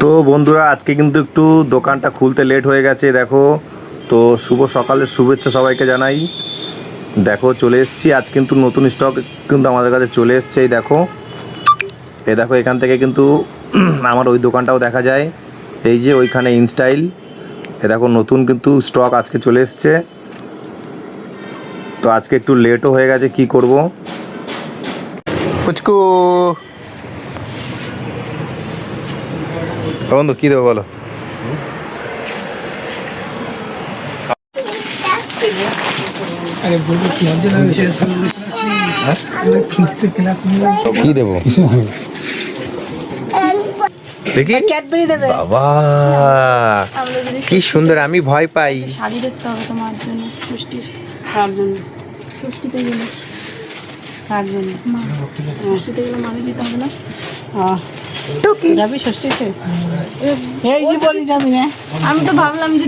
তো বন্ধুরা আজকে কিন্তু একটু দোকানটা খুলতে লেট হয়ে গেছে দেখো। তো শুভ সকালের শুভেচ্ছা সবাইকে জানাই। দেখো চলে এসেছি, আজ কিন্তু নতুন স্টক কিন্তু আমাদের কাছে চলে এসছে। এই দেখো এখান থেকে কিন্তু আমার ওই দোকানটাও দেখা যায়। এই যে ওইখানে ইনস্টাইল, দেখো নতুন কিন্তু স্টক আজকে চলে এসছে। তো আজকে একটু লেটও হয়ে গেছে, কি করব। পুচকু বন্ধু কী দেবো বলো? কি দেবো দেখি? ক্যাডবেরি দেবে। বাবা কি সুন্দর, আমি ভয় পাই। শাড়ি দেখতে হবে তোমার জন্য, ষষ্ঠীর। কার জন্য? ষষ্ঠীতে গেলে। কার জন্য? মা ষষ্ঠীতে গেলে মানে দিতে হবে না? টুকি যাবি ষষ্ঠীতে? এই যে বলি যাবি না। আমি তো ভাবলাম যে